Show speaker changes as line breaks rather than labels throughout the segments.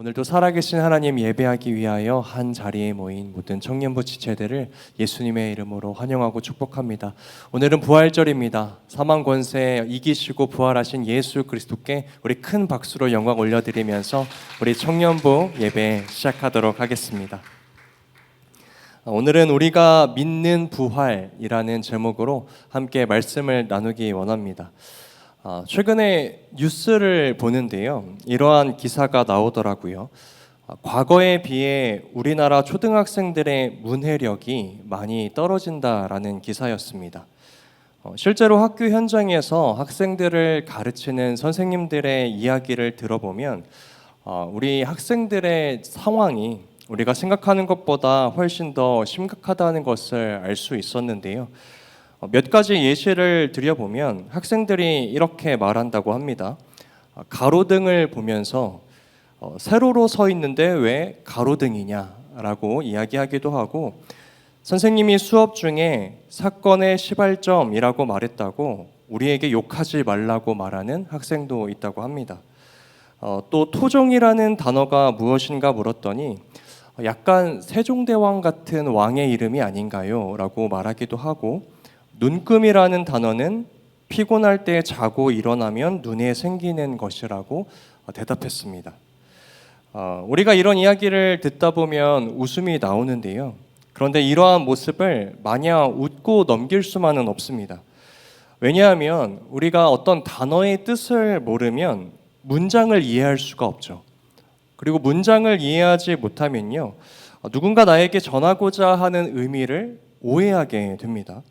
오늘도 살아계신 하나님 예배하기 위하여 한 자리에 모인 모든 청년부 지체들을 예수님의 이름으로 환영하고 축복합니다. 오늘은 부활절입니다. 사망 권세 이기시고 부활하신 예수 그리스도께 우리 큰 박수로 영광 올려드리면서 우리 청년부 예배 시작하도록 하겠습니다. 오늘은 우리가 믿는 부활이라는 제목으로 함께 말씀을 나누기 원합니다. 최근에 뉴스를 보는데요, 이러한 기사가 나오더라고요. 과거에 비해 우리나라 초등학생들의 문해력이 많이 떨어진다라는 기사였습니다. 실제로 학교 현장에서 학생들을 가르치는 선생님들의 이야기를 들어보면 우리 학생들의 상황이 우리가 생각하는 것보다 훨씬 더 심각하다는 것을 알 수 있었는데요. 몇 가지 예시를 드려보면 학생들이 이렇게 말한다고 합니다. 가로등을 보면서 세로로 서 있는데 왜 가로등이냐라고 이야기하기도 하고, 선생님이 수업 중에 사건의 시발점이라고 말했다고 우리에게 욕하지 말라고 말하는 학생도 있다고 합니다. 또 토종이라는 단어가 무엇인가 물었더니 약간 세종대왕 같은 왕의 이름이 아닌가요? 라고 말하기도 하고, 눈금이라는 단어는 피곤할 때 자고 일어나면 눈에 생기는 것이라고 대답했습니다. 우리가 이런 이야기를 듣다 보면 웃음이 나오는데요. 그런데 이러한 모습을 마냥 웃고 넘길 수만은 없습니다. 왜냐하면 우리가 어떤 단어의 뜻을 모르면 문장을 이해할 수가 없죠. 그리고 문장을 이해하지 못하면요, 누군가 나에게 전하고자 하는 의미를 오해하게 됩니다.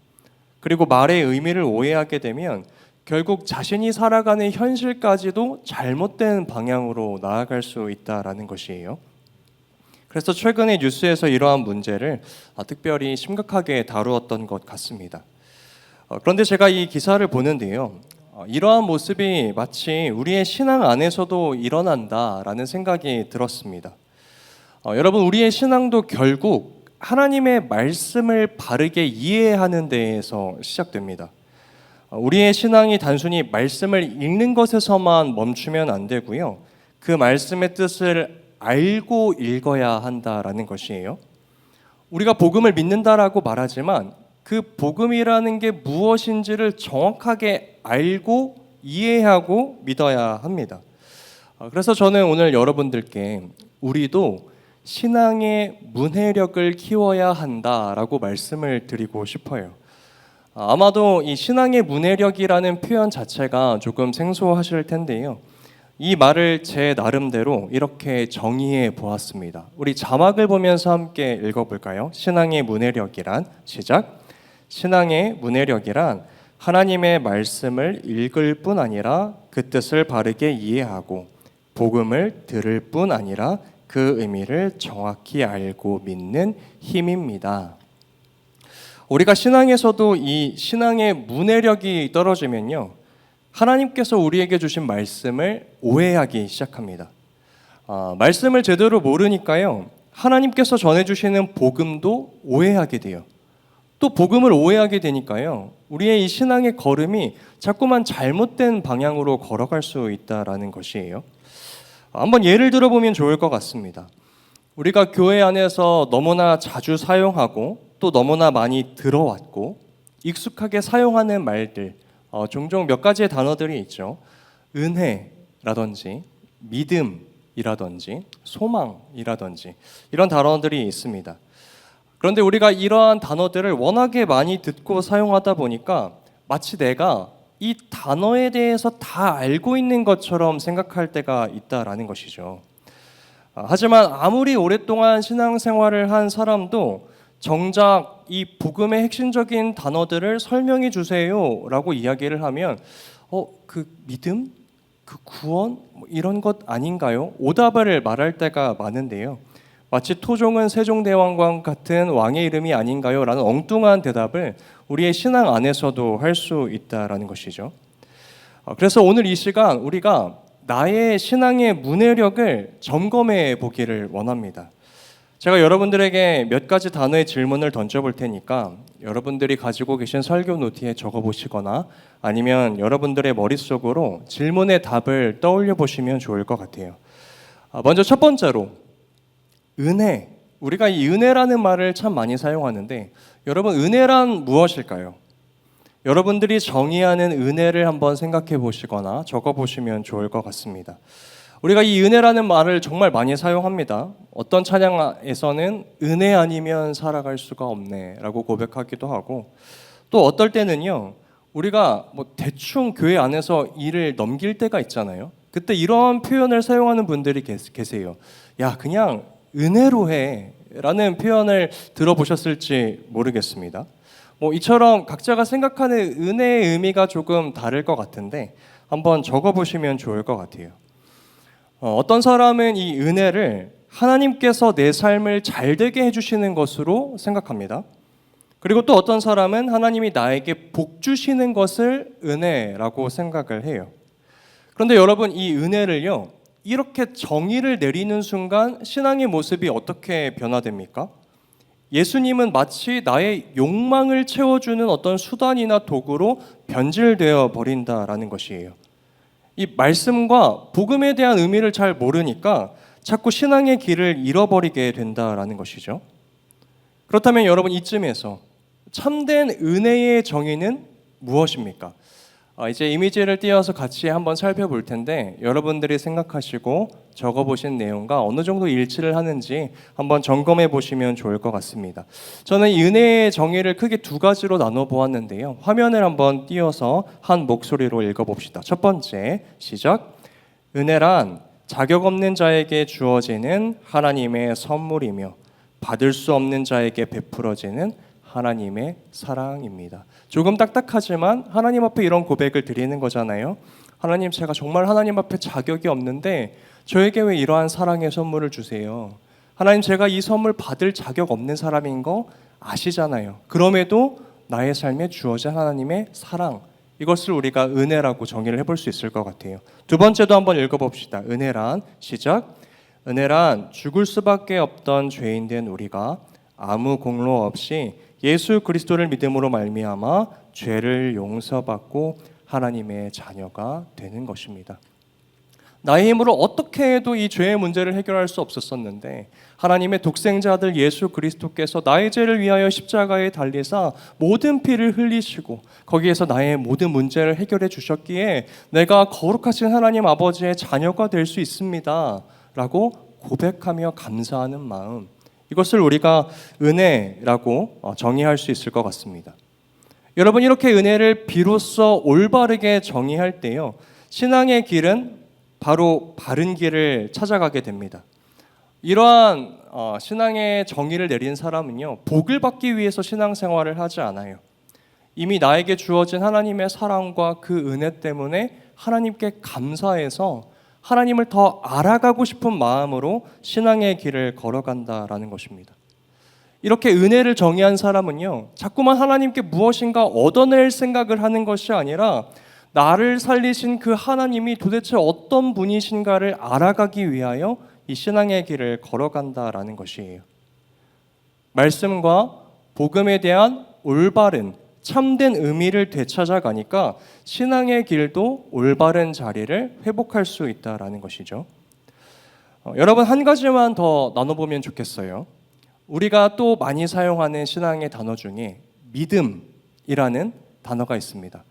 그리고 말의 의미를 오해하게 되면 결국 자신이 살아가는 현실까지도 잘못된 방향으로 나아갈 수 있다라는 것이에요. 그래서 최근에 뉴스에서 이러한 문제를 특별히 심각하게 다루었던 것 같습니다. 그런데 제가 이 기사를 보는데요, 이러한 모습이 마치 우리의 신앙 안에서도 일어난다라는 생각이 들었습니다. 여러분, 우리의 신앙도 결국 하나님의 말씀을 바르게 이해하는 데에서 시작됩니다. 우리의 신앙이 단순히 말씀을 읽는 것에서만 멈추면 안 되고요, 그 말씀의 뜻을 알고 읽어야 한다라는 것이에요. 우리가 복음을 믿는다라고 말하지만 그 복음이라는 게 무엇인지를 정확하게 알고 이해하고 믿어야 합니다. 그래서 저는 오늘 여러분들께 우리도 신앙의 문해력을 키워야 한다라고 말씀을 드리고 싶어요. 아마도 이 신앙의 문해력이라는 표현 자체가 조금 생소하실 텐데요, 이 말을 제 나름대로 이렇게 정의해 보았습니다. 우리 자막을 보면서 함께 읽어볼까요? 신앙의 문해력이란, 시작. 신앙의 문해력이란 하나님의 말씀을 읽을 뿐 아니라 그 뜻을 바르게 이해하고 복음을 들을 뿐 아니라 그 의미를 정확히 알고 믿는 힘입니다. 우리가 신앙에서도 이 신앙의 문해력이 떨어지면요, 하나님께서 우리에게 주신 말씀을 오해하기 시작합니다. 말씀을 제대로 모르니까요, 하나님께서 전해주시는 복음도 오해하게 돼요. 또 복음을 오해하게 되니까요, 우리의 이 신앙의 걸음이 자꾸만 잘못된 방향으로 걸어갈 수 있다라는 것이에요. 한번 예를 들어보면 좋을 것 같습니다. 우리가 교회 안에서 너무나 자주 사용하고 또 너무나 많이 들어왔고 익숙하게 사용하는 말들, 종종 몇 가지의 단어들이 있죠. 은혜라든지 믿음이라든지 소망이라든지 이런 단어들이 있습니다. 그런데 우리가 이러한 단어들을 워낙에 많이 듣고 사용하다 보니까 마치 내가 이 단어에 대해서 다 알고 있는 것처럼 생각할 때가 있다라는 것이죠. 하지만 아무리 오랫동안 신앙생활을 한 사람도 정작 이 복음의 핵심적인 단어들을 설명해 주세요라고 이야기를 하면 그 믿음? 그 구원? 이런 것 아닌가요? 오답을 말할 때가 많은데요, 마치 토종은 세종대왕과 같은 왕의 이름이 아닌가요? 라는 엉뚱한 대답을 우리의 신앙 안에서도 할 수 있다라는 것이죠. 그래서 오늘 이 시간 우리가 나의 신앙의 문해력을 점검해 보기를 원합니다. 제가 여러분들에게 몇 가지 단어의 질문을 던져볼 테니까 여러분들이 가지고 계신 설교 노트에 적어보시거나 아니면 여러분들의 머릿속으로 질문의 답을 떠올려 보시면 좋을 것 같아요. 먼저 첫 번째로 은혜. 우리가 이 은혜라는 말을 참 많이 사용하는데 여러분 은혜란 무엇일까요? 여러분들이 정의하는 은혜를 한번 생각해 보시거나 적어 보시면 좋을 것 같습니다. 우리가 이 은혜라는 말을 정말 많이 사용합니다. 어떤 찬양에서는 은혜 아니면 살아갈 수가 없네 라고 고백하기도 하고, 또 어떨 때는요 우리가 대충 교회 안에서 일을 넘길 때가 있잖아요. 그때 이런 표현을 사용하는 분들이 계세요. 야, 그냥 은혜로 해 라는 표현을 들어보셨을지 모르겠습니다. 이처럼 각자가 생각하는 은혜의 의미가 조금 다를 것 같은데 한번 적어보시면 좋을 것 같아요. 어떤 사람은 이 은혜를 하나님께서 내 삶을 잘 되게 해주시는 것으로 생각합니다. 그리고 또 어떤 사람은 하나님이 나에게 복 주시는 것을 은혜라고 생각을 해요. 그런데 여러분 이 은혜를요 이렇게 정의를 내리는 순간 신앙의 모습이 어떻게 변화됩니까? 예수님은 마치 나의 욕망을 채워주는 어떤 수단이나 도구로 변질되어 버린다라는 것이에요. 이 말씀과 복음에 대한 의미를 잘 모르니까 자꾸 신앙의 길을 잃어버리게 된다라는 것이죠. 그렇다면 여러분 이쯤에서 참된 은혜의 정의는 무엇입니까? 이제 이미지를 띄워서 같이 한번 살펴볼 텐데 여러분들이 생각하시고 적어보신 내용과 어느 정도 일치를 하는지 한번 점검해 보시면 좋을 것 같습니다. 저는 이 은혜의 정의를 크게 두 가지로 나눠 보았는데요. 화면을 한번 띄워서 한 목소리로 읽어봅시다. 첫 번째, 시작. 은혜란 자격 없는 자에게 주어지는 하나님의 선물이며 받을 수 없는 자에게 베풀어지는 하나님의 사랑입니다. 조금 딱딱하지만 하나님 앞에 이런 고백을 드리는 거잖아요. 하나님, 제가 정말 하나님 앞에 자격이 없는데 저에게 왜 이러한 사랑의 선물을 주세요? 하나님, 제가 이 선물 받을 자격 없는 사람인 거 아시잖아요. 그럼에도 나의 삶에 주어진 하나님의 사랑, 이것을 우리가 은혜라고 정의를 해볼 수 있을 것 같아요. 두 번째도 한번 읽어봅시다. 은혜란, 시작. 은혜란 죽을 수밖에 없던 죄인된 우리가 아무 공로 없이 예수 그리스도를 믿음으로 말미암아 죄를 용서받고 하나님의 자녀가 되는 것입니다. 나의 힘으로 어떻게 해도 이 죄의 문제를 해결할 수 없었었는데 하나님의 독생자 아들 예수 그리스도께서 나의 죄를 위하여 십자가에 달리사 모든 피를 흘리시고 거기에서 나의 모든 문제를 해결해 주셨기에 내가 거룩하신 하나님 아버지의 자녀가 될 수 있습니다 라고 고백하며 감사하는 마음, 이것을 우리가 은혜라고 정의할 수 있을 것 같습니다. 여러분 이렇게 은혜를 비로소 올바르게 정의할 때요 신앙의 길은 바로 바른 길을 찾아가게 됩니다. 이러한 신앙의 정의를 내린 사람은요 복을 받기 위해서 신앙생활을 하지 않아요. 이미 나에게 주어진 하나님의 사랑과 그 은혜 때문에 하나님께 감사해서 하나님을 더 알아가고 싶은 마음으로 신앙의 길을 걸어간다라는 것입니다. 이렇게 은혜를 정의한 사람은요 자꾸만 하나님께 무엇인가 얻어낼 생각을 하는 것이 아니라 나를 살리신 그 하나님이 도대체 어떤 분이신가를 알아가기 위하여 이 신앙의 길을 걸어간다라는 것이에요. 말씀과 복음에 대한 올바른 참된 의미를 되찾아가니까 신앙의 길도 올바른 자리를 회복할 수 있다라는 것이죠. 여러분 한 가지만 더 나눠보면 좋겠어요. 우리가 또 많이 사용하는 신앙의 단어 중에 믿음이라는 단어가 있습니다.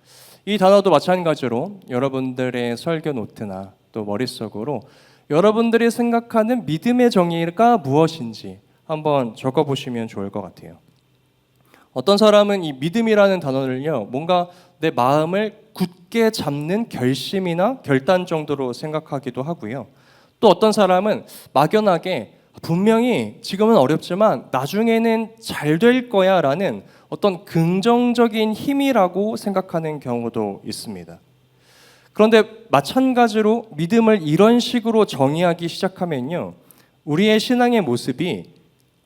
이 단어도 마찬가지로 여러분들의 설교 노트나 또 머릿속으로 여러분들이 생각하는 믿음의 정의가 무엇인지 한번 적어보시면 좋을 것 같아요. 어떤 사람은 이 믿음이라는 단어를요 뭔가 내 마음을 굳게 잡는 결심이나 결단 정도로 생각하기도 하고요. 또 어떤 사람은 막연하게 분명히 지금은 어렵지만 나중에는 잘 될 거야 라는 어떤 긍정적인 힘이라고 생각하는 경우도 있습니다. 그런데 마찬가지로 믿음을 이런 식으로 정의하기 시작하면요 우리의 신앙의 모습이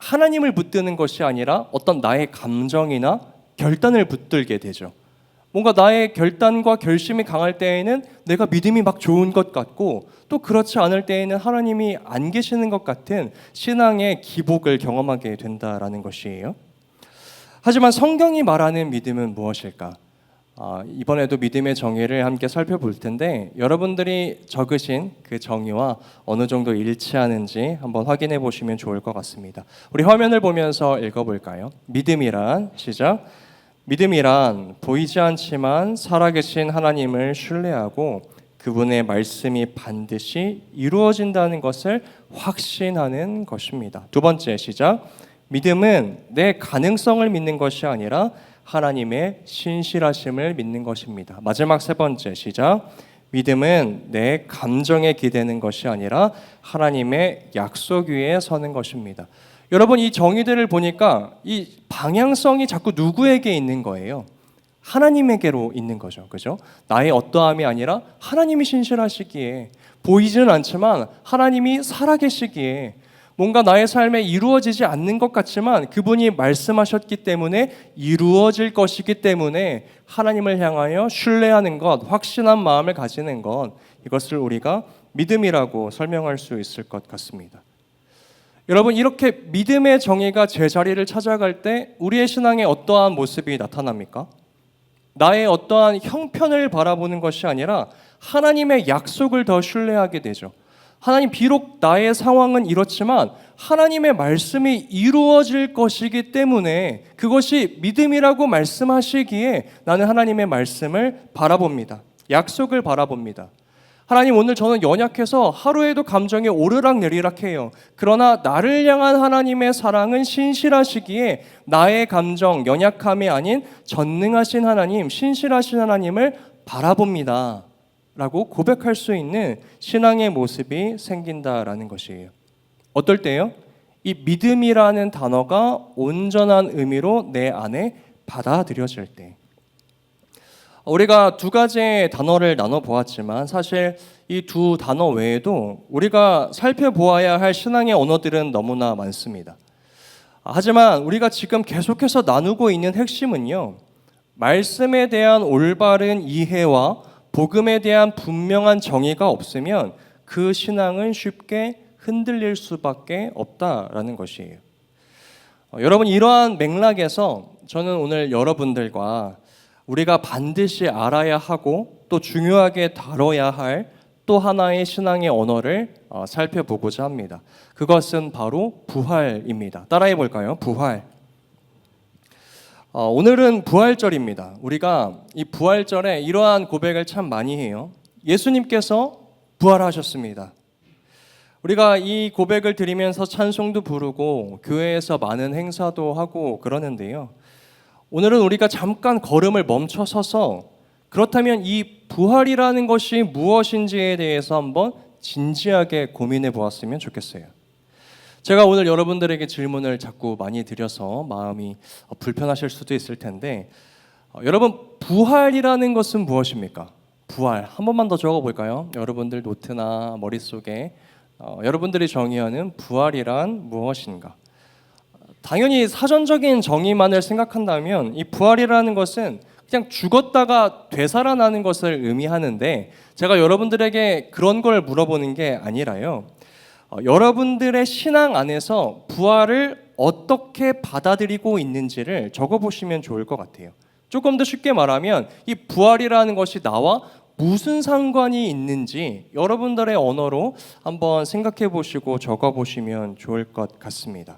하나님을 붙드는 것이 아니라 어떤 나의 감정이나 결단을 붙들게 되죠. 뭔가 나의 결단과 결심이 강할 때에는 내가 믿음이 막 좋은 것 같고 또 그렇지 않을 때에는 하나님이 안 계시는 것 같은 신앙의 기복을 경험하게 된다라는 것이에요. 하지만 성경이 말하는 믿음은 무엇일까? 이번에도 믿음의 정의를 함께 살펴볼 텐데 여러분들이 적으신 그 정의와 어느 정도 일치하는지 한번 확인해 보시면 좋을 것 같습니다. 우리 화면을 보면서 읽어볼까요? 믿음이란 시작. 믿음이란 보이지 않지만 살아계신 하나님을 신뢰하고 그분의 말씀이 반드시 이루어진다는 것을 확신하는 것입니다. 두 번째 시작. 믿음은 내 가능성을 믿는 것이 아니라 하나님의 신실하심을 믿는 것입니다. 마지막 세 번째 시작. 믿음은 내 감정에 기대는 것이 아니라 하나님의 약속 위에 서는 것입니다. 여러분, 이 정의들을 보니까 이 방향성이 자꾸 누구에게 있는 거예요? 하나님에게로 있는 거죠. 그죠? 나의 어떠함이 아니라 하나님이 신실하시기에, 보이지는 않지만 하나님이 살아계시기에, 뭔가 나의 삶에 이루어지지 않는 것 같지만 그분이 말씀하셨기 때문에 이루어질 것이기 때문에 하나님을 향하여 신뢰하는 것, 확신한 마음을 가지는 것, 이것을 우리가 믿음이라고 설명할 수 있을 것 같습니다. 여러분, 이렇게 믿음의 정의가 제자리를 찾아갈 때 우리의 신앙에 어떠한 모습이 나타납니까? 나의 어떠한 형편을 바라보는 것이 아니라 하나님의 약속을 더 신뢰하게 되죠. 하나님, 비록 나의 상황은 이렇지만 하나님의 말씀이 이루어질 것이기 때문에 그것이 믿음이라고 말씀하시기에 나는 하나님의 말씀을 바라봅니다. 약속을 바라봅니다. 하나님, 오늘 저는 연약해서 하루에도 감정이 오르락 내리락 해요. 그러나 나를 향한 하나님의 사랑은 신실하시기에 나의 감정, 연약함이 아닌 전능하신 하나님, 신실하신 하나님을 바라봅니다 라고 고백할 수 있는 신앙의 모습이 생긴다라는 것이에요. 어떨 때요? 이 믿음이라는 단어가 온전한 의미로 내 안에 받아들여질 때. 우리가 두 가지의 단어를 나눠보았지만 사실 이 두 단어 외에도 우리가 살펴보아야 할 신앙의 언어들은 너무나 많습니다. 하지만 우리가 지금 계속해서 나누고 있는 핵심은요, 말씀에 대한 올바른 이해와 복음에 대한 분명한 정의가 없으면 그 신앙은 쉽게 흔들릴 수밖에 없다라는 것이에요. 여러분, 이러한 맥락에서 저는 오늘 여러분들과 우리가 반드시 알아야 하고 또 중요하게 다뤄야 할 또 하나의 신앙의 언어를 살펴보고자 합니다. 그것은 바로 부활입니다. 따라해 볼까요? 부활. 오늘은 부활절입니다. 우리가 이 부활절에 이러한 고백을 참 많이 해요. 예수님께서 부활하셨습니다. 우리가 이 고백을 드리면서 찬송도 부르고 교회에서 많은 행사도 하고 그러는데요. 오늘은 우리가 잠깐 걸음을 멈춰 서서 그렇다면 이 부활이라는 것이 무엇인지에 대해서 한번 진지하게 고민해 보았으면 좋겠어요. 제가 오늘 여러분들에게 질문을 자꾸 많이 드려서 마음이 불편하실 수도 있을 텐데, 여러분, 부활이라는 것은 무엇입니까? 부활, 한 번만 더 적어볼까요? 여러분들 노트나 머릿속에 여러분들이 정의하는 부활이란 무엇인가? 당연히 사전적인 정의만을 생각한다면 이 부활이라는 것은 그냥 죽었다가 되살아나는 것을 의미하는데, 제가 여러분들에게 그런 걸 물어보는 게 아니라요, 여러분들의 신앙 안에서 부활을 어떻게 받아들이고 있는지를 적어보시면 좋을 것 같아요. 조금 더 쉽게 말하면 이 부활이라는 것이 나와 무슨 상관이 있는지 여러분들의 언어로 한번 생각해 보시고 적어보시면 좋을 것 같습니다.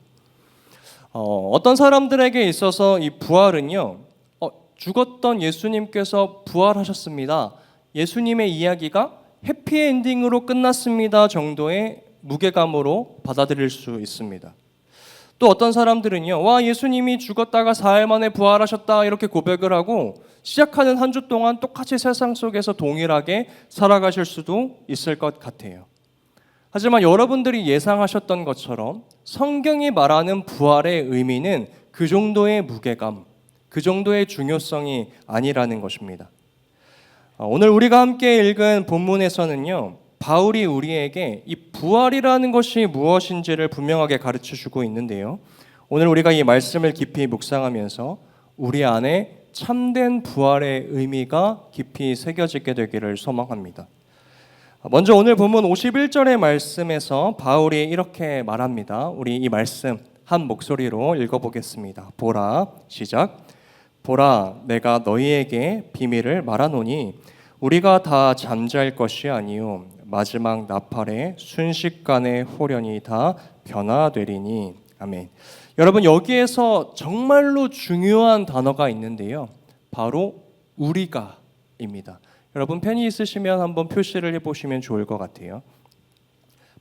어떤 사람들에게 있어서 이 부활은요, 죽었던 예수님께서 부활하셨습니다, 예수님의 이야기가 해피엔딩으로 끝났습니다 정도의 무게감으로 받아들일 수 있습니다. 또 어떤 사람들은요, 와, 예수님이 죽었다가 4일 만에 부활하셨다 이렇게 고백을 하고 시작하는 한 주 동안 똑같이 세상 속에서 동일하게 살아가실 수도 있을 것 같아요. 하지만 여러분들이 예상하셨던 것처럼 성경이 말하는 부활의 의미는 그 정도의 무게감, 그 정도의 중요성이 아니라는 것입니다. 오늘 우리가 함께 읽은 본문에서는요, 바울이 우리에게 이 부활이라는 것이 무엇인지를 분명하게 가르쳐주고 있는데요, 오늘 우리가 이 말씀을 깊이 묵상하면서 우리 안에 참된 부활의 의미가 깊이 새겨지게 되기를 소망합니다. 먼저 오늘 본문 51절의 말씀에서 바울이 이렇게 말합니다. 우리 이 말씀 한 목소리로 읽어보겠습니다. 보라, 시작. 보라, 내가 너희에게 비밀을 말하노니 우리가 다 잠잘 것이 아니요 마지막 나팔에 순식간에 호련히 다 변화되리니. 아멘. 여러분, 여기에서 정말로 중요한 단어가 있는데요, 바로 우리가입니다. 여러분, 펜이 있으시면 한번 표시를 해보시면 좋을 것 같아요.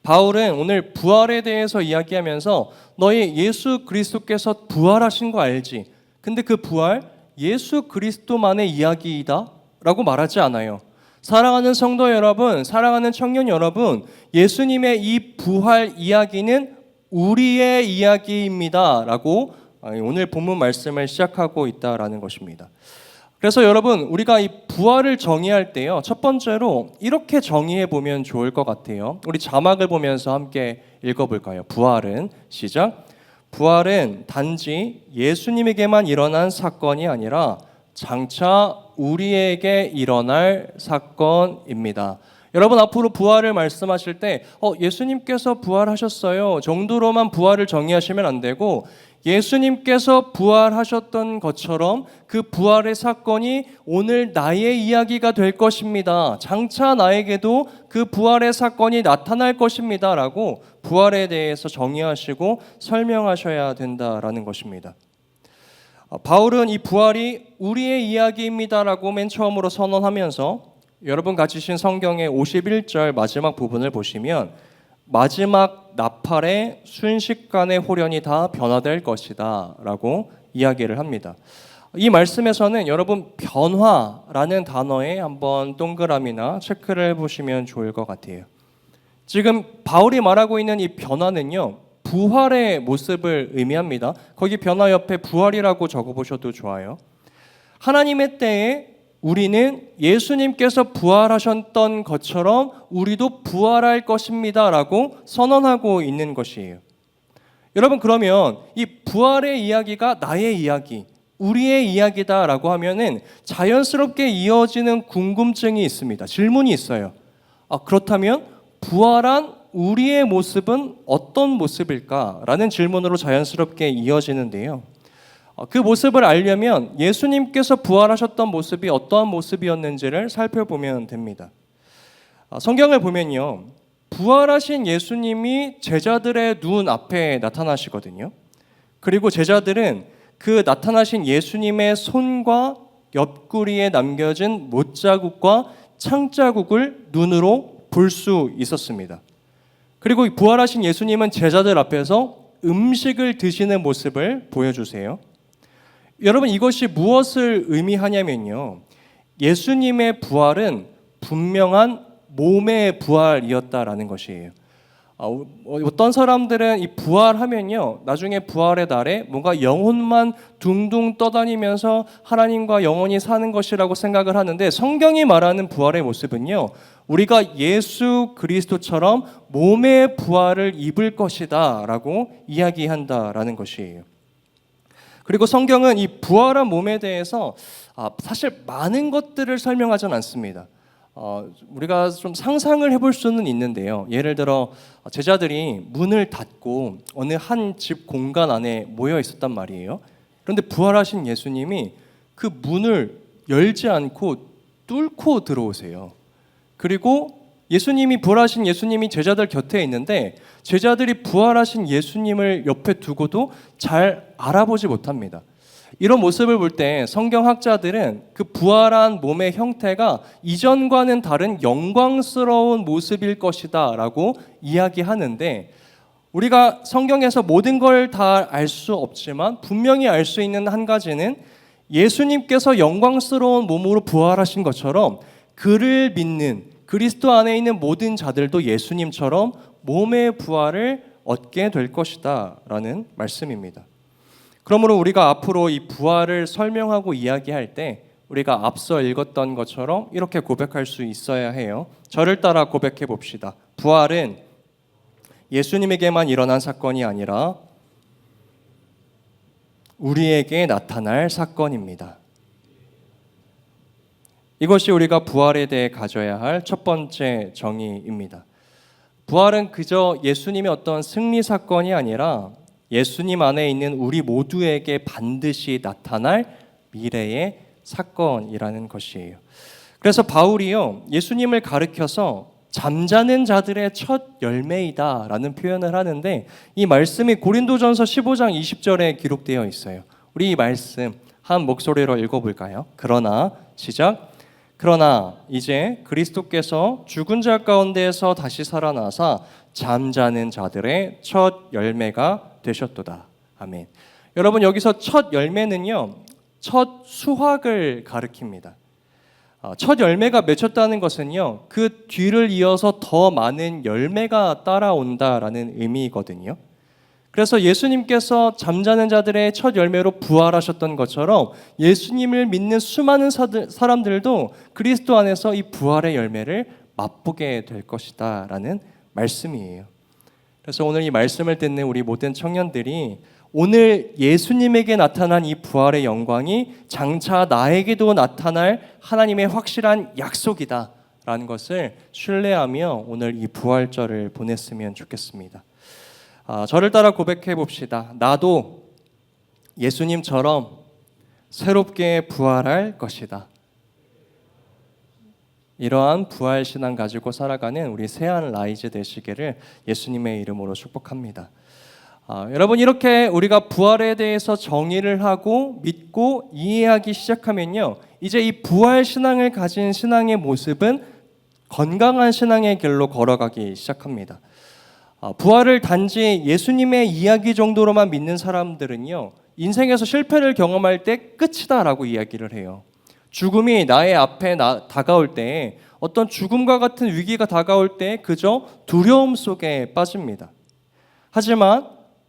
바울은 오늘 부활에 대해서 이야기하면서 너희 예수 그리스도께서 부활하신 거 알지? 근데 그 부활 예수 그리스도만의 이야기이다 라고 말하지 않아요. 사랑하는 성도 여러분, 사랑하는 청년 여러분, 예수님의 이 부활 이야기는 우리의 이야기입니다 라고 오늘 본문 말씀을 시작하고 있다라는 것입니다. 그래서 여러분, 우리가 이 부활을 정의할 때요, 첫 번째로 이렇게 정의해 보면 좋을 것 같아요. 우리 자막을 보면서 함께 읽어볼까요? 부활은, 시작. 부활은 단지 예수님에게만 일어난 사건이 아니라 장차 우리에게 일어날 사건입니다. 여러분, 앞으로 부활을 말씀하실 때 예수님께서 부활하셨어요 정도로만 부활을 정의하시면 안 되고, 예수님께서 부활하셨던 것처럼 그 부활의 사건이 오늘 나의 이야기가 될 것입니다. 장차 나에게도 그 부활의 사건이 나타날 것입니다 라고 부활에 대해서 정의하시고 설명하셔야 된다라는 것입니다. 바울은 이 부활이 우리의 이야기입니다 라고 맨 처음으로 선언하면서, 여러분 가지신 성경의 51절 마지막 부분을 보시면 마지막 나팔에 순식간에 호련히 다 변화될 것이다 라고 이야기를 합니다. 이 말씀에서는 여러분, 변화라는 단어에 한번 동그라미나 체크를 해보시면 좋을 것 같아요. 지금 바울이 말하고 있는 이 변화는요, 부활의 모습을 의미합니다. 거기 변화 옆에 부활이라고 적어보셔도 좋아요. 하나님의 때에 우리는 예수님께서 부활하셨던 것처럼 우리도 부활할 것입니다 라고 선언하고 있는 것이에요. 여러분, 그러면 이 부활의 이야기가 나의 이야기, 우리의 이야기다 라고 하면은 자연스럽게 이어지는 궁금증이 있습니다. 질문이 있어요. 그렇다면 부활한 우리의 모습은 어떤 모습일까? 라는 질문으로 자연스럽게 이어지는데요, 그 모습을 알려면 예수님께서 부활하셨던 모습이 어떠한 모습이었는지를 살펴보면 됩니다. 성경을 보면요, 부활하신 예수님이 제자들의 눈 앞에 나타나시거든요. 그리고 제자들은 그 나타나신 예수님의 손과 옆구리에 남겨진 못자국과 창자국을 눈으로 볼 수 있었습니다. 그리고 부활하신 예수님은 제자들 앞에서 음식을 드시는 모습을 보여주세요. 여러분, 이것이 무엇을 의미하냐면요, 예수님의 부활은 분명한 몸의 부활이었다라는 것이에요. 어떤 사람들은 이 부활하면요, 나중에 부활의 날에 뭔가 영혼만 둥둥 떠다니면서 하나님과 영원히 사는 것이라고 생각을 하는데, 성경이 말하는 부활의 모습은요, 우리가 예수 그리스도처럼 몸의 부활을 입을 것이다 라고 이야기한다라는 것이에요. 그리고 성경은 이 부활한 몸에 대해서 사실 많은 것들을 설명하진 않습니다. 우리가 좀 상상을 해볼 수는 있는데요, 예를 들어 제자들이 문을 닫고 어느 한 집 공간 안에 모여 있었단 말이에요. 그런데 부활하신 예수님이 그 문을 열지 않고 뚫고 들어오세요. 그리고 부활하신 예수님이 제자들 곁에 있는데, 제자들이 부활하신 예수님을 옆에 두고도 잘 알아보지 못합니다. 이런 모습을 볼 때 성경학자들은 그 부활한 몸의 형태가 이전과는 다른 영광스러운 모습일 것이다 라고 이야기하는데, 우리가 성경에서 모든 걸 다 알 수 없지만 분명히 알 수 있는 한 가지는, 예수님께서 영광스러운 몸으로 부활하신 것처럼 그를 믿는 그리스도 안에 있는 모든 자들도 예수님처럼 몸의 부활을 얻게 될 것이다 라는 말씀입니다. 그러므로 우리가 앞으로 이 부활을 설명하고 이야기할 때 우리가 앞서 읽었던 것처럼 이렇게 고백할 수 있어야 해요. 저를 따라 고백해 봅시다. 부활은 예수님에게만 일어난 사건이 아니라 우리에게 나타날 사건입니다. 이것이 우리가 부활에 대해 가져야 할 첫 번째 정의입니다. 부활은 그저 예수님의 어떤 승리 사건이 아니라 예수님 안에 있는 우리 모두에게 반드시 나타날 미래의 사건이라는 것이에요. 그래서 바울이요, 예수님을 가리켜서 잠자는 자들의 첫 열매이다라는 표현을 하는데, 이 말씀이 고린도전서 15장 20절에 기록되어 있어요. 우리 이 말씀 한 목소리로 읽어볼까요? 그러나 시작. 그러나 이제 그리스도께서 죽은 자 가운데에서 다시 살아나사 잠자는 자들의 첫 열매가 되셨도다. 아멘. 여러분, 여기서 첫 열매는요, 첫 수확을 가리킵니다. 첫 열매가 맺혔다는 것은요, 그 뒤를 이어서 더 많은 열매가 따라온다라는 의미거든요. 그래서 예수님께서 잠자는 자들의 첫 열매로 부활하셨던 것처럼 예수님을 믿는 수많은 사람들도 그리스도 안에서 이 부활의 열매를 맛보게 될 것이다 라는 말씀이에요. 그래서 오늘 이 말씀을 듣는 우리 모든 청년들이 오늘 예수님에게 나타난 이 부활의 영광이 장차 나에게도 나타날 하나님의 확실한 약속이다 라는 것을 신뢰하며 오늘 이 부활절을 보냈으면 좋겠습니다. 저를 따라 고백해 봅시다. 나도 예수님처럼 새롭게 부활할 것이다. 이러한 부활 신앙 가지고 살아가는 우리 새한 라이즈 되시기를 예수님의 이름으로 축복합니다. 여러분, 이렇게 우리가 부활에 대해서 정의를 하고 믿고 이해하기 시작하면요, 이제 이 부활 신앙을 가진 신앙의 모습은 건강한 신앙의 길로 걸어가기 시작합니다. 부활을 단지 예수님의 이야기 정도로만 믿는 사람들은요, 인생에서 실패를 경험할 때 끝이다라고 이야기를 해요. 죽음이 나의 앞에 다가올 때, 어떤 죽음과 같은 위기가 다가올 때 그저 두려움 속에 빠집니다. 하지만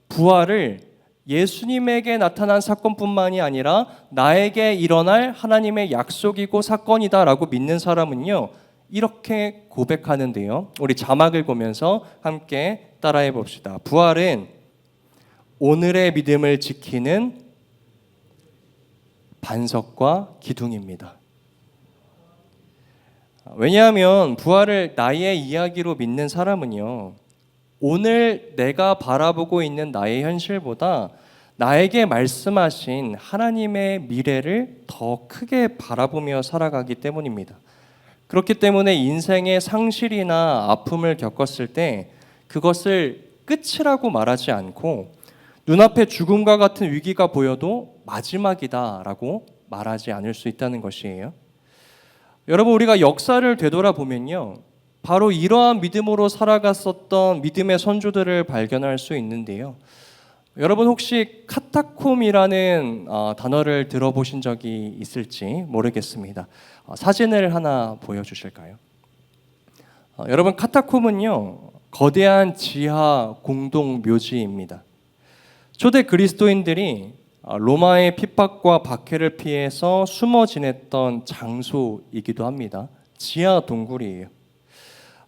부활을 예수님에게 나타난 사건뿐만이 아니라 나에게 일어날 하나님의 약속이고 사건이다라고 믿는 사람은요, 이렇게 고백하는데요. 우리 자막을 보면서 함께 따라해 봅시다. 부활은 오늘의 믿음을 지키는 반석과 기둥입니다. 왜냐하면 부활을 나의 이야기로 믿는 사람은요, 오늘 내가 바라보고 있는 나의 현실보다 나에게 말씀하신 하나님의 미래를 더 크게 바라보며 살아가기 때문입니다. 그렇기 때문에 인생의 상실이나 아픔을 겪었을 때 그것을 끝이라고 말하지 않고 눈앞에 죽음과 같은 위기가 보여도 마지막이다라고 말하지 않을 수 있다는 것이에요. 여러분, 우리가 역사를 되돌아보면요, 바로 이러한 믿음으로 살아갔었던 믿음의 선조들을 발견할 수 있는데요. 여러분, 혹시 카타콤이라는 단어를 들어보신 적이 있을지 모르겠습니다. 사진을 하나 보여주실까요? 여러분, 카타콤은요, 거대한 지하 공동 묘지입니다. 초대 그리스도인들이 로마의 핍박과 박해를 피해서 숨어 지냈던 장소이기도 합니다. 지하 동굴이에요.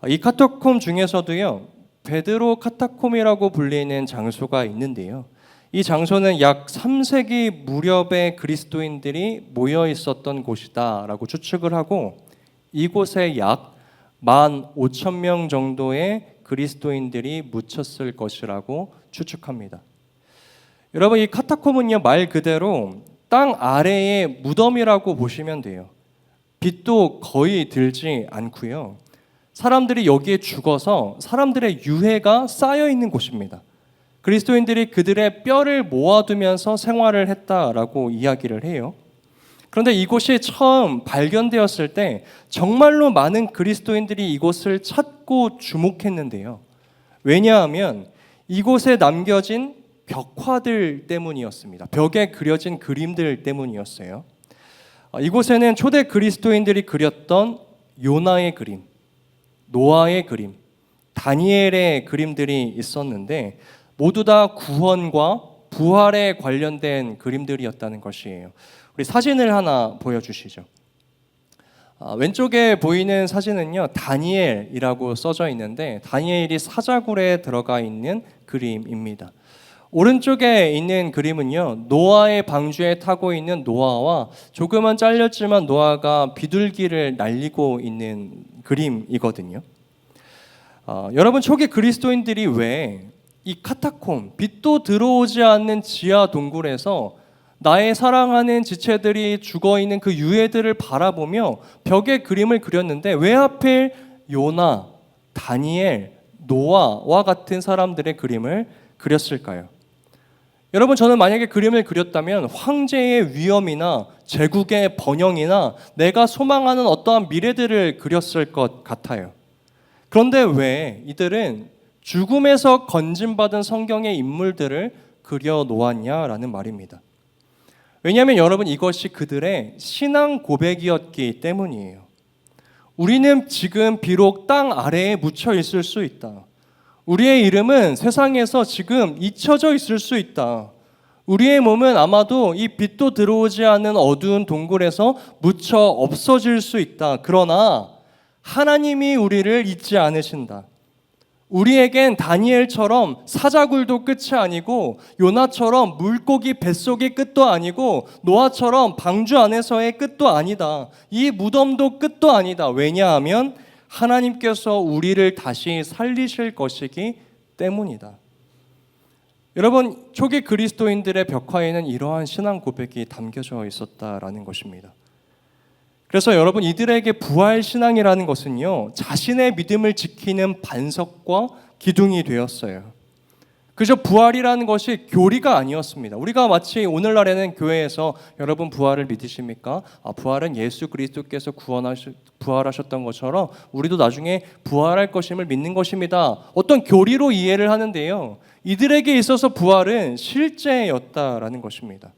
이 카타콤 중에서도요, 베드로 카타콤이라고 불리는 장소가 있는데요, 이 장소는 약 3세기 무렵에 그리스도인들이 모여 있었던 곳이다라고 추측을 하고, 이곳에 약 15,000명 정도의 그리스도인들이 묻혔을 것이라고 추측합니다. 여러분, 이 카타콤은요, 말 그대로 땅 아래의 무덤이라고 보시면 돼요. 빛도 거의 들지 않고요, 사람들이 여기에 죽어서 사람들의 유해가 쌓여 있는 곳입니다. 그리스도인들이 그들의 뼈를 모아두면서 생활을 했다라고 이야기를 해요. 그런데 이곳이 처음 발견되었을 때 정말로 많은 그리스도인들이 이곳을 찾고 주목했는데요. 왜냐하면 이곳에 남겨진 벽화들 때문이었습니다. 벽에 그려진 그림들 때문이었어요. 이곳에는 초대 그리스도인들이 그렸던 요나의 그림, 노아의 그림, 다니엘의 그림들이 있었는데 모두 다 구원과 부활에 관련된 그림들이었다는 것이에요. 우리 사진을 하나 보여주시죠. 왼쪽에 보이는 사진은요, 다니엘이라고 써져 있는데 다니엘이 사자굴에 들어가 있는 그림입니다. 오른쪽에 있는 그림은요, 노아의 방주에 타고 있는 노아와 조금은 잘렸지만 노아가 비둘기를 날리고 있는 그림이거든요. 여러분, 초기 그리스도인들이 왜 이 카타콤, 빛도 들어오지 않는 지하 동굴에서 나의 사랑하는 지체들이 죽어있는 그 유해들을 바라보며 벽에 그림을 그렸는데 왜 하필 요나, 다니엘, 노아와 같은 사람들의 그림을 그렸을까요? 여러분, 저는 만약에 그림을 그렸다면 황제의 위엄이나 제국의 번영이나 내가 소망하는 어떠한 미래들을 그렸을 것 같아요. 그런데 왜 이들은 죽음에서 건진받은 성경의 인물들을 그려놓았냐라는 말입니다. 왜냐하면 여러분, 이것이 그들의 신앙 고백이었기 때문이에요. 우리는 지금 비록 땅 아래에 묻혀 있을 수 있다. 우리의 이름은 세상에서 지금 잊혀져 있을 수 있다. 우리의 몸은 아마도 이 빛도 들어오지 않는 어두운 동굴에서 묻혀 없어질 수 있다. 그러나 하나님이 우리를 잊지 않으신다. 우리에겐 다니엘처럼 사자굴도 끝이 아니고 요나처럼 물고기 뱃속의 끝도 아니고 노아처럼 방주 안에서의 끝도 아니다. 이 무덤도 끝도 아니다. 왜냐하면 하나님께서 우리를 다시 살리실 것이기 때문이다. 여러분, 초기 그리스도인들의 벽화에는 이러한 신앙 고백이 담겨져 있었다라는 것입니다. 그래서 여러분, 이들에게 부활 신앙이라는 것은요, 자신의 믿음을 지키는 반석과 기둥이 되었어요. 그저 부활이라는 것이 교리가 아니었습니다. 우리가 마치 오늘날에는 교회에서 여러분 부활을 믿으십니까? 부활은 예수 그리스도께서 부활하셨던 것처럼 우리도 나중에 부활할 것임을 믿는 것입니다. 어떤 교리로 이해를 하는데요, 이들에게 있어서 부활은 실제였다라는 것입니다.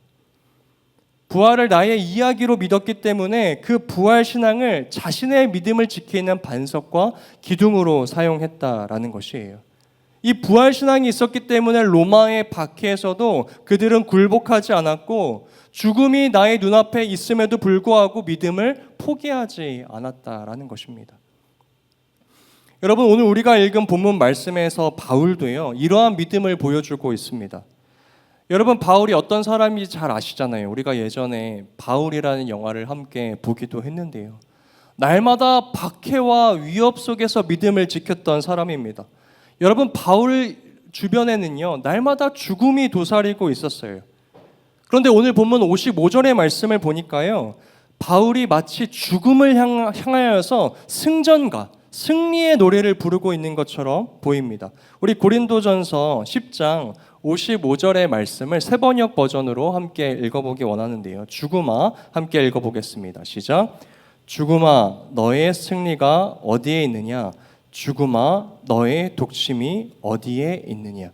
부활을 나의 이야기로 믿었기 때문에 그 부활 신앙을 자신의 믿음을 지키는 반석과 기둥으로 사용했다라는 것이에요. 이 부활 신앙이 있었기 때문에 로마의 박해에서도 그들은 굴복하지 않았고 죽음이 나의 눈앞에 있음에도 불구하고 믿음을 포기하지 않았다라는 것입니다. 여러분, 오늘 우리가 읽은 본문 말씀에서 바울도요, 이러한 믿음을 보여주고 있습니다. 여러분, 바울이 어떤 사람인지 잘 아시잖아요. 우리가 예전에 바울이라는 영화를 함께 보기도 했는데요. 날마다 박해와 위협 속에서 믿음을 지켰던 사람입니다. 여러분, 바울 주변에는요, 날마다 죽음이 도사리고 있었어요. 그런데 오늘 본문 55절의 말씀을 보니까요, 바울이 마치 죽음을 향하여서 승전가, 승리의 노래를 부르고 있는 것처럼 보입니다. 우리 고린도전서 10장 55절의 말씀을 새번역 버전으로 함께 읽어보기 원하는데요. 죽음아, 함께 읽어보겠습니다. 시작. 죽음아, 너의 승리가 어디에 있느냐? 죽음아, 너의 독심이 어디에 있느냐?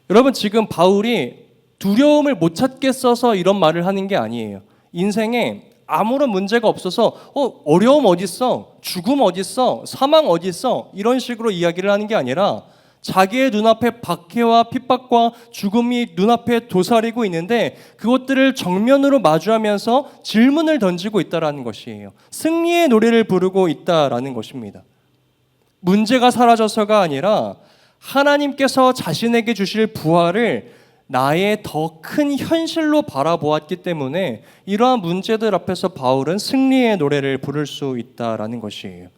여러분, 지금 바울이 두려움을 못 찾겠어서 이런 말을 하는 게 아니에요. 인생에 아무런 문제가 없어서 어려움 어딨어? 죽음 어딨어? 사망 어딨어? 이런 식으로 이야기를 하는 게 아니라 자기의 눈앞에 박해와 핍박과 죽음이 눈앞에 도사리고 있는데 그것들을 정면으로 마주하면서 질문을 던지고 있다라는 것이에요. 승리의 노래를 부르고 있다라는 것입니다. 문제가 사라져서가 아니라 하나님께서 자신에게 주실 부활을 나의 더 큰 현실로 바라보았기 때문에 이러한 문제들 앞에서 바울은 승리의 노래를 부를 수 있다라는 것이에요.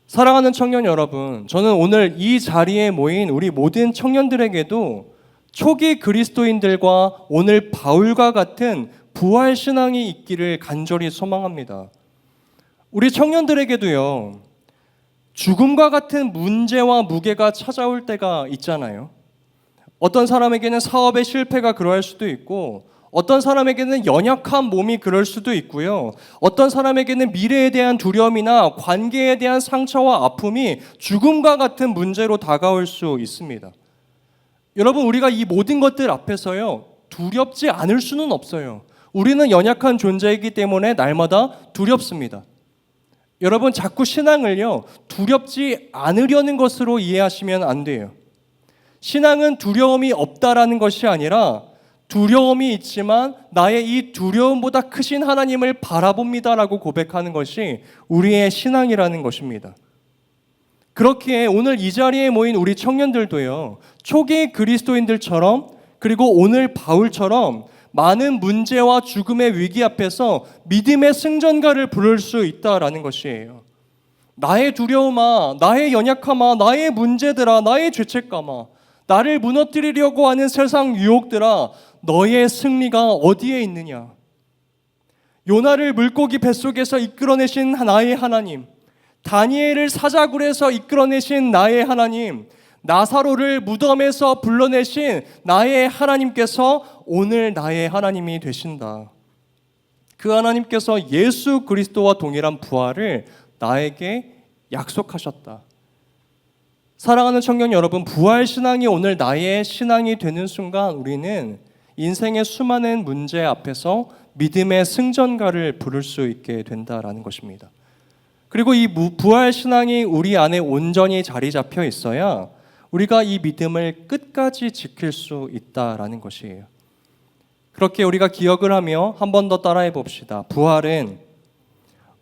사랑하는 청년 여러분, 저는 오늘 이 자리에 모인 우리 모든 청년들에게도 초기 그리스도인들과 오늘 바울과 같은 부활 신앙이 있기를 간절히 소망합니다. 우리 청년들에게도요, 죽음과 같은 문제와 무게가 찾아올 때가 있잖아요. 어떤 사람에게는 사업의 실패가 그러할 수도 있고, 어떤 사람에게는 연약한 몸이 그럴 수도 있고요. 어떤 사람에게는 미래에 대한 두려움이나 관계에 대한 상처와 아픔이 죽음과 같은 문제로 다가올 수 있습니다. 여러분, 우리가 이 모든 것들 앞에서요, 두렵지 않을 수는 없어요. 우리는 연약한 존재이기 때문에 날마다 두렵습니다. 여러분, 자꾸 신앙을요, 두렵지 않으려는 것으로 이해하시면 안 돼요. 신앙은 두려움이 없다라는 것이 아니라 두려움이 있지만 나의 이 두려움보다 크신 하나님을 바라봅니다라고 고백하는 것이 우리의 신앙이라는 것입니다. 그렇기에 오늘 이 자리에 모인 우리 청년들도요, 초기 그리스도인들처럼 그리고 오늘 바울처럼 많은 문제와 죽음의 위기 앞에서 믿음의 승전가를 부를 수 있다라는 것이에요. 나의 두려움아, 나의 연약함아, 나의 문제들아, 나의 죄책감아, 나를 무너뜨리려고 하는 세상 유혹들아, 너의 승리가 어디에 있느냐? 요나를 물고기 뱃속에서 이끌어내신 나의 하나님, 다니엘을 사자굴에서 이끌어내신 나의 하나님, 나사로를 무덤에서 불러내신 나의 하나님께서 오늘 나의 하나님이 되신다. 그 하나님께서 예수 그리스도와 동일한 부활을 나에게 약속하셨다. 사랑하는 청년 여러분, 부활 신앙이 오늘 나의 신앙이 되는 순간 우리는 인생의 수많은 문제 앞에서 믿음의 승전가를 부를 수 있게 된다라는 것입니다. 그리고 이 부활 신앙이 우리 안에 온전히 자리 잡혀 있어야 우리가 이 믿음을 끝까지 지킬 수 있다라는 것이에요. 그렇게 우리가 기억을 하며 한 번 더 따라해 봅시다. 부활은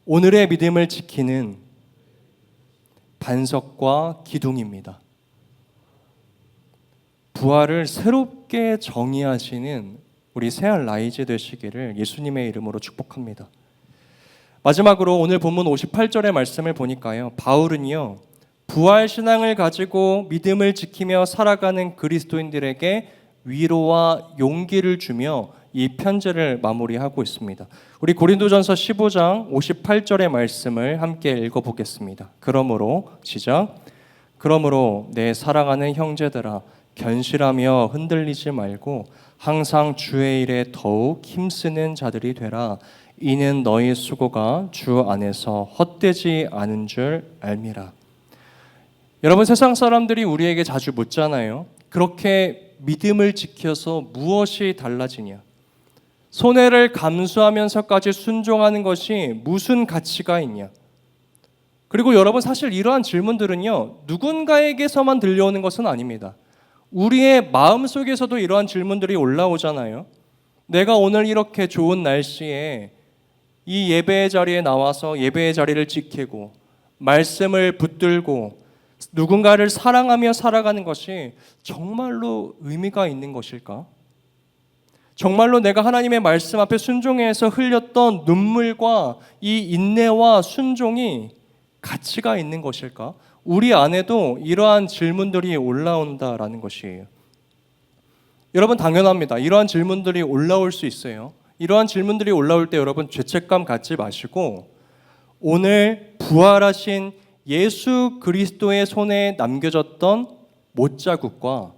오늘의 믿음을 지키는 반석과 기둥입니다. 부활을 새롭게 정의하시는 우리 새알 라이즈 되시기를 예수님의 이름으로 축복합니다. 마지막으로 오늘 본문 58절의 말씀을 보니까요, 바울은요, 부활 신앙을 가지고 믿음을 지키며 살아가는 그리스도인들에게 위로와 용기를 주며 이 편지를 마무리하고 있습니다. 우리 고린도전서 15장 58절의 말씀을 함께 읽어보겠습니다. 그러므로 시작. 그러므로 내 사랑하는 형제들아, 견실하며 흔들리지 말고 항상 주의 일에 더욱 힘쓰는 자들이 되라. 이는 너희 수고가 주 안에서 헛되지 않은 줄 알미라. 여러분, 세상 사람들이 우리에게 자주 묻잖아요. 그렇게 믿음을 지켜서 무엇이 달라지냐? 손해를 감수하면서까지 순종하는 것이 무슨 가치가 있냐? 그리고 여러분, 사실 이러한 질문들은요, 누군가에게서만 들려오는 것은 아닙니다. 우리의 마음속에서도 이러한 질문들이 올라오잖아요. 내가 오늘 이렇게 좋은 날씨에 이 예배의 자리에 나와서 예배의 자리를 지키고 말씀을 붙들고 누군가를 사랑하며 살아가는 것이 정말로 의미가 있는 것일까? 정말로 내가 하나님의 말씀 앞에 순종해서 흘렸던 눈물과 이 인내와 순종이 가치가 있는 것일까? 우리 안에도 이러한 질문들이 올라온다라는 것이에요. 여러분, 당연합니다. 이러한 질문들이 올라올 수 있어요. 이러한 질문들이 올라올 때 여러분 죄책감 갖지 마시고 오늘 부활하신 예수 그리스도의 손에 남겨졌던 못자국과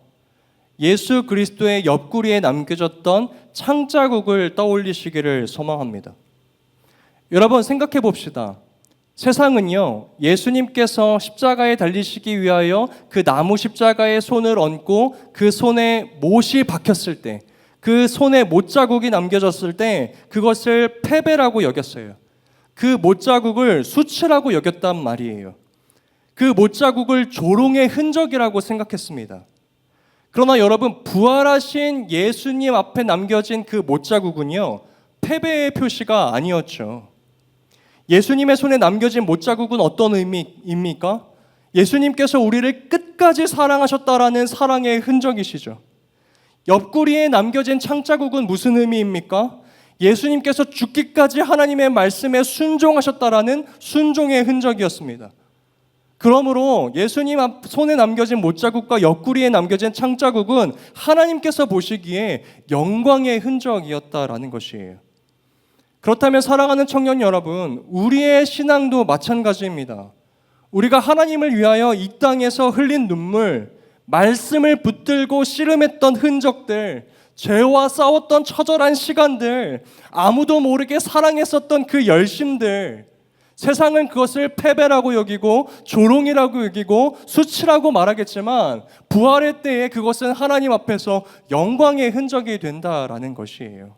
예수 그리스도의 옆구리에 남겨졌던 창자국을 떠올리시기를 소망합니다. 여러분, 생각해 봅시다. 세상은요, 예수님께서 십자가에 달리시기 위하여 그 나무 십자가에 손을 얹고 그 손에 못이 박혔을 때, 그 손에 못자국이 남겨졌을 때 그것을 패배라고 여겼어요. 그 못자국을 수치라고 여겼단 말이에요. 그 못자국을 조롱의 흔적이라고 생각했습니다. 그러나 여러분, 부활하신 예수님 앞에 남겨진 그 못자국은요, 패배의 표시가 아니었죠. 예수님의 손에 남겨진 못자국은 어떤 의미입니까? 예수님께서 우리를 끝까지 사랑하셨다라는 사랑의 흔적이시죠. 옆구리에 남겨진 창자국은 무슨 의미입니까? 예수님께서 죽기까지 하나님의 말씀에 순종하셨다라는 순종의 흔적이었습니다. 그러므로 예수님 손에 남겨진 못자국과 옆구리에 남겨진 창자국은 하나님께서 보시기에 영광의 흔적이었다라는 것이에요. 그렇다면 사랑하는 청년 여러분, 우리의 신앙도 마찬가지입니다. 우리가 하나님을 위하여 이 땅에서 흘린 눈물, 말씀을 붙들고 씨름했던 흔적들, 죄와 싸웠던 처절한 시간들, 아무도 모르게 사랑했었던 그 열심들, 세상은 그것을 패배라고 여기고 조롱이라고 여기고 수치라고 말하겠지만 부활의 때에 그것은 하나님 앞에서 영광의 흔적이 된다라는 것이에요.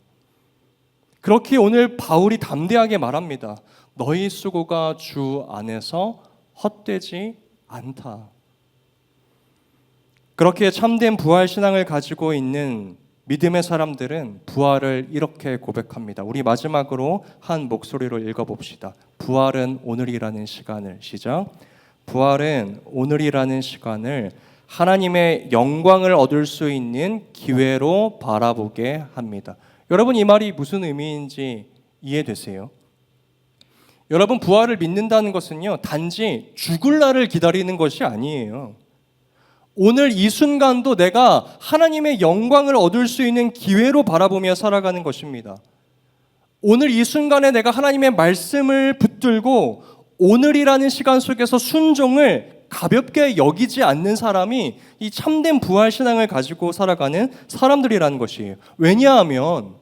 그렇게 오늘 바울이 담대하게 말합니다. 너희 수고가 주 안에서 헛되지 않다. 그렇게 참된 부활 신앙을 가지고 있는 믿음의 사람들은 부활을 이렇게 고백합니다. 우리 마지막으로 한 목소리로 읽어봅시다. 부활은 오늘이라는 시간을, 시작. 부활은 오늘이라는 시간을 하나님의 영광을 얻을 수 있는 기회로 바라보게 합니다. 여러분, 이 말이 무슨 의미인지 이해되세요? 여러분, 부활을 믿는다는 것은요, 단지 죽을 날을 기다리는 것이 아니에요. 오늘 이 순간도 내가 하나님의 영광을 얻을 수 있는 기회로 바라보며 살아가는 것입니다. 오늘 이 순간에 내가 하나님의 말씀을 붙들고 오늘이라는 시간 속에서 순종을 가볍게 여기지 않는 사람이 이 참된 부활신앙을 가지고 살아가는 사람들이라는 것이에요. 왜냐하면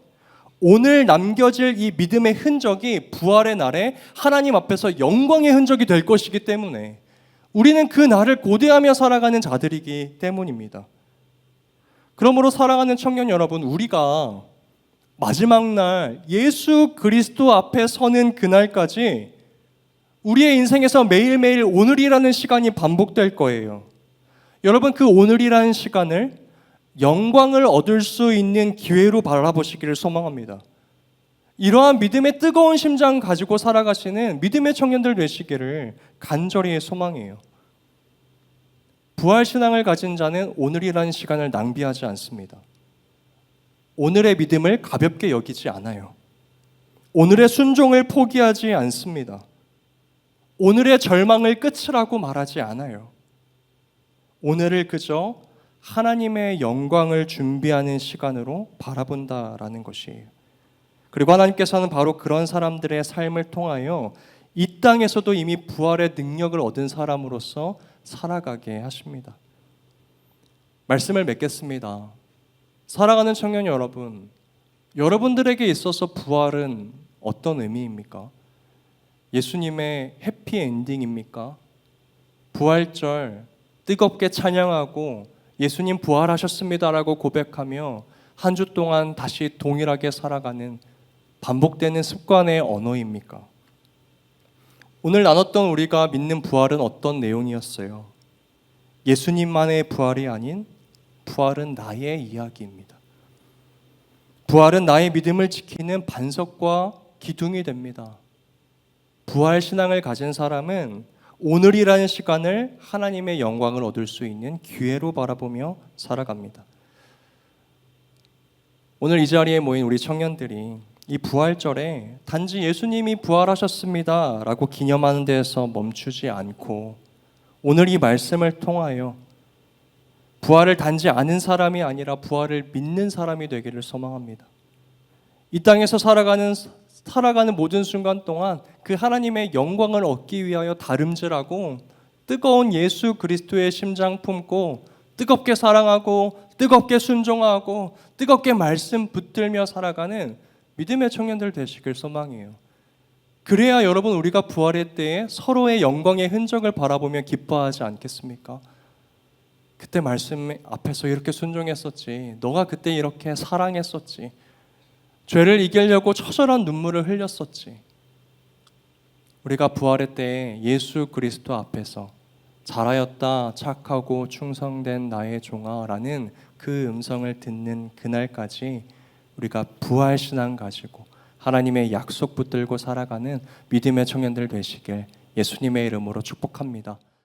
오늘 남겨질 이 믿음의 흔적이 부활의 날에 하나님 앞에서 영광의 흔적이 될 것이기 때문에 우리는 그 날을 고대하며 살아가는 자들이기 때문입니다. 그러므로 사랑하는 청년 여러분, 우리가 마지막 날 예수 그리스도 앞에 서는 그날까지 우리의 인생에서 매일매일 오늘이라는 시간이 반복될 거예요. 여러분, 그 오늘이라는 시간을 영광을 얻을 수 있는 기회로 바라보시기를 소망합니다. 이러한 믿음의 뜨거운 심장 가지고 살아가시는 믿음의 청년들 되시기를 간절히 소망해요. 부활신앙을 가진 자는 오늘이라는 시간을 낭비하지 않습니다. 오늘의 믿음을 가볍게 여기지 않아요. 오늘의 순종을 포기하지 않습니다. 오늘의 절망을 끝이라고 말하지 않아요. 오늘을 그저 하나님의 영광을 준비하는 시간으로 바라본다라는 것이에요. 그리고 하나님께서는 바로 그런 사람들의 삶을 통하여 이 땅에서도 이미 부활의 능력을 얻은 사람으로서 살아가게 하십니다. 말씀을 맺겠습니다. 사랑하는 청년 여러분, 여러분들에게 있어서 부활은 어떤 의미입니까? 예수님의 해피엔딩입니까? 부활절 뜨겁게 찬양하고 예수님 부활하셨습니다라고 고백하며 한 주 동안 다시 동일하게 살아가는 반복되는 습관의 언어입니까? 오늘 나눴던 우리가 믿는 부활은 어떤 내용이었어요? 예수님만의 부활이 아닌 부활은 나의 이야기입니다. 부활은 나의 믿음을 지키는 반석과 기둥이 됩니다. 부활 신앙을 가진 사람은 오늘이라는 시간을 하나님의 영광을 얻을 수 있는 기회로 바라보며 살아갑니다. 오늘 이 자리에 모인 우리 청년들이 이 부활절에 단지 예수님이 부활하셨습니다 라고 기념하는 데에서 멈추지 않고 오늘 이 말씀을 통하여 부활을 단지 아는 사람이 아니라 부활을 믿는 사람이 되기를 소망합니다. 이 땅에서 살아가는 모든 순간 동안 그 하나님의 영광을 얻기 위하여 다름질하고 뜨거운 예수 그리스도의 심장 품고 뜨겁게 사랑하고 뜨겁게 순종하고 뜨겁게 말씀 붙들며 살아가는 믿음의 청년들 되시길 소망해요. 그래야 여러분, 우리가 부활의 때에 서로의 영광의 흔적을 바라보며 기뻐하지 않겠습니까? 그때 말씀 앞에서 이렇게 순종했었지, 너가 그때 이렇게 사랑했었지, 죄를 이기려고 처절한 눈물을 흘렸었지. 우리가 부활의 때에 예수 그리스도 앞에서 잘하였다 착하고 충성된 나의 종아 라는 그 음성을 듣는 그날까지 우리가 부활신앙 가지고 하나님의 약속 붙들고 살아가는 믿음의 청년들 되시길 예수님의 이름으로 축복합니다.